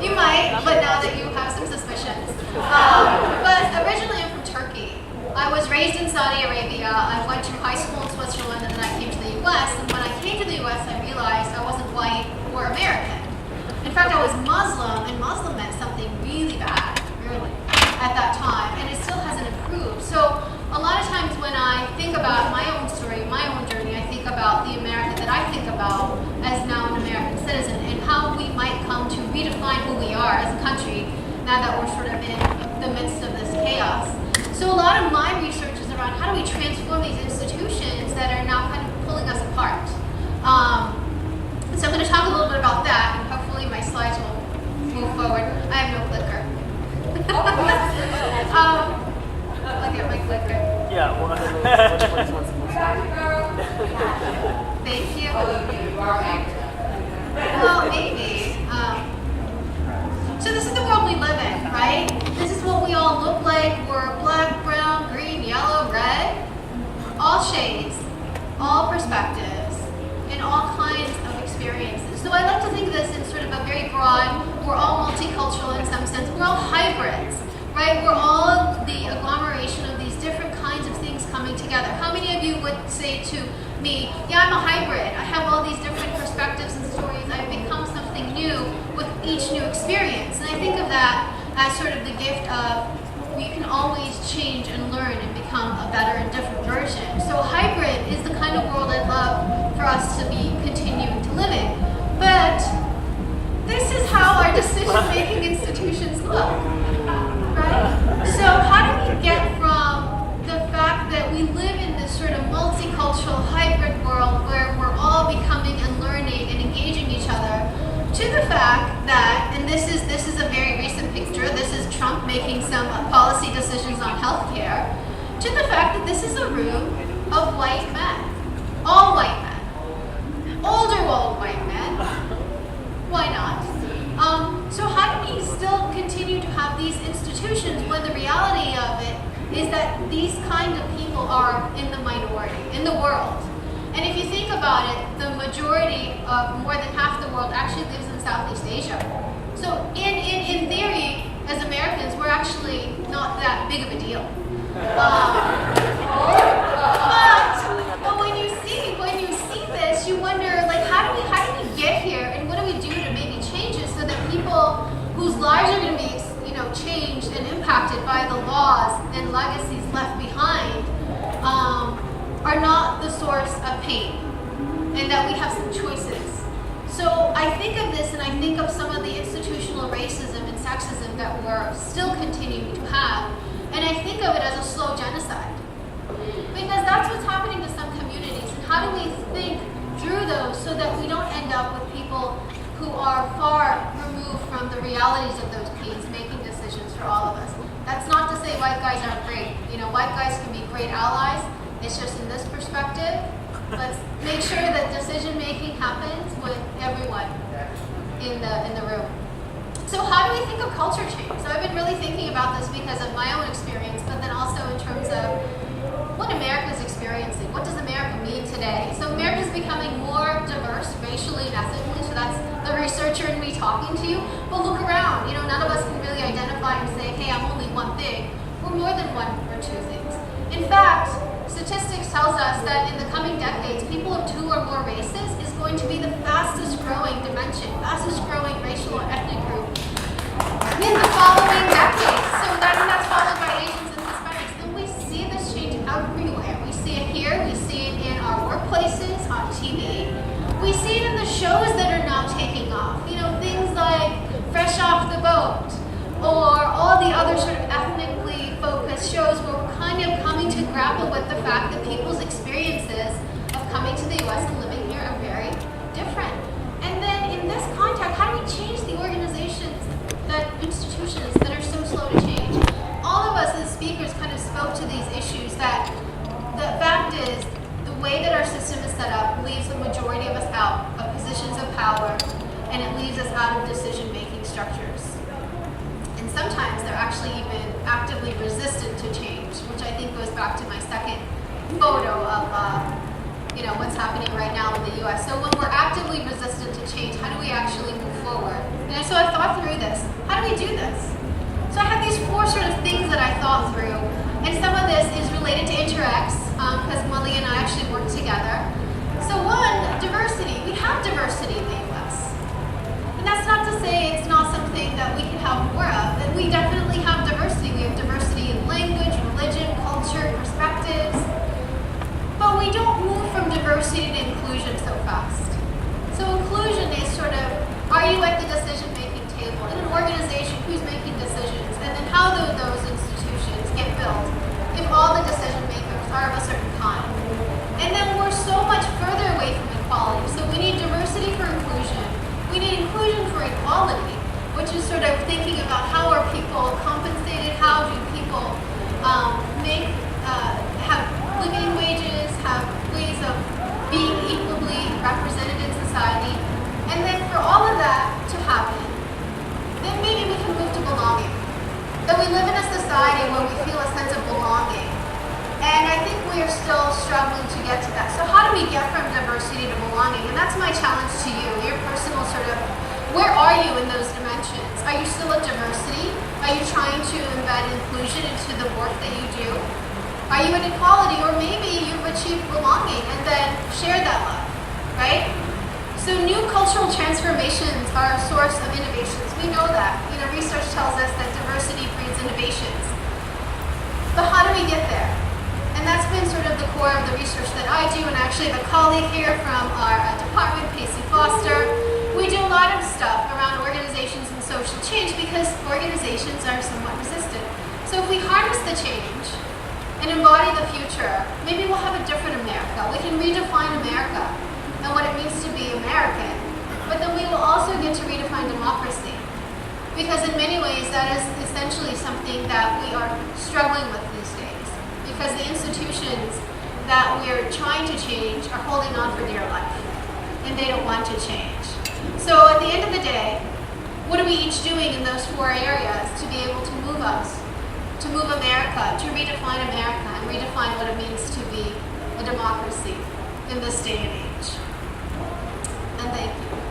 You might, but now that you have some suspicions. But originally I'm from Turkey. I was raised in Saudi Arabia. I went to high school in Switzerland, and then I came to the U.S. And when I came to the U.S., I realized I wasn't white or American. In fact, I was Muslim, and Muslim meant something really bad, really, at that time, and it still hasn't improved. So a lot of times when I think about my own story, my own journey, I think about the America that I think about as now an American citizen, and how we might come to redefine who we are as a country now that we're sort of in the midst of this chaos. So a lot of my research is around how do we transform these institutions that are now kind of pulling us apart. So I'm going to talk a little bit about that, and hopefully my slides will move forward. I have no clicker. I'll get my clicker. Yeah, well, Thank you. Well, maybe. So this is the world we live in, right? This is what we all look like. We're black, brown, green, yellow, red. All shades, all perspectives, and all kinds of experiences. So I like to think of this in sort of a very broad, we're all multicultural in some sense. We're all hybrids, right? We're all the agglomeration of these different kinds of things coming together. How many of you would say to me, yeah, I'm a hybrid. I have all these different perspectives and stories. I've become something new with each new experience. And I think of that as sort of the gift of you can always change and learn and become a better and different version. So hybrid is the kind of world I'd love for us to be continuing to live in. But this is how our decision-making institutions look, right? So how do we get from the fact that we live in this sort of multicultural hybrid world where we're all becoming and learning and engaging each other, to the fact that, and this is a very recent picture, this is Trump making some policy decisions on healthcare, to the fact that this is a room of white men, all white men, older old white men. Why not? So how do we still continue to have these institutions when the reality of it is that these kind of people are in the minority, in the world? And if you think about it, the majority of more than half the world actually lives in Southeast Asia. So in theory, as Americans, we're actually not that big of a deal. But when you see this, you wonder, like, how do we get here, and what do we do to maybe change it so that people whose lives are going to be, changed and impacted by the laws and legacies left behind are not the source of pain, and that we have some choices. So I think of this, and I think of some of the institutional racism and sexism that we're still continuing to have, and I think of it as a slow genocide. Because that's what's happening to some communities, and how do we think through those so that we don't end up with people who are far removed from the realities of those pains, making decisions for all of us. That's not to say white guys aren't great. White guys can be great allies. It's just in this perspective, let's make sure that decision making happens with everyone in the room. So how do we think of culture change? So I've been really thinking about this because of my own experience, but then also in terms of what America's experiencing. What does America mean today? So America's becoming more diverse racially and ethnically, so that's the researcher in me talking to you. But look around, none of us can really identify and say, hey, I'm only one thing. We're more than one or two things. In fact, statistics tells us that in the coming decades, people of two or more races is going to be the fastest growing dimension, fastest growing racial or ethnic group in the following decades. So that's followed by Asians and Hispanics. And we see this change everywhere. We see it here, we see it in our workplaces, on TV. We see it in the shows that are now taking off. Things like Fresh Off the Boat, or all the other sort of ethnically focused shows where we're kind of coming to grapple with the fact that people's experiences of coming to the U.S. and living here are very different. And then in this context, how do we change the institutions that are so slow to change? All of us as speakers kind of spoke to these issues, that the fact is the way that our system is set up leaves the majority of us out of positions of power, and it leaves us out of decision-making structures. And sometimes they're actually even actively resistant to change, which I think goes back to my second photo of what's happening right now in the U.S. So when we're actively resistant to change, how do we actually move forward. And so I thought through this. How do we do this? So I have these 4 sort of things that I thought through. And some of this is related to Interx, because Molly and I actually work together. So one, diversity. We have diversity in the US. And that's not to say it's not something that we can have more of. And we definitely have diversity. We have diversity in language, religion, culture, perspectives. But we don't move from diversity to inclusion so fast. So inclusion is sort of, are you at the decision-making table? In an organization, who's making decisions? And then how do those institutions get built if all the decision makers are of a certain kind? And then we're so much further away from equality. So we need diversity for inclusion. We need inclusion for equality, which is sort of thinking about how are people compensated, how do people have living wages, have ways of being equally represented in society. And then for all of that to happen, then maybe we can move to belonging. That we live in a society where we feel a sense of belonging. And I think we are still struggling to get to that. So how do we get from diversity to belonging? And that's my challenge to you, your personal sort of, where are you in those dimensions? Are you still at diversity? Are you trying to embed inclusion into the work that you do? Are you at equality? Or maybe you've achieved belonging and then share that love, right? So new cultural transformations are a source of innovations. We know that. Research tells us that diversity breeds innovations. But how do we get there? And that's been sort of the core of the research that I do, and I actually have a colleague here from our department, Pacey Foster. We do a lot of stuff around organizations and social change because organizations are somewhat resistant. So if we harness the change and embody the future, maybe we'll have a different America. We can redefine America and what it means to be American, but then we will also get to redefine democracy. Because in many ways, that is essentially something that we are struggling with these days. Because the institutions that we're trying to change are holding on for dear life, and they don't want to change. So at the end of the day, what are we each doing in those 4 areas to be able to move us, to move America, to redefine America, and redefine what it means to be a democracy in this day and age? And thank you.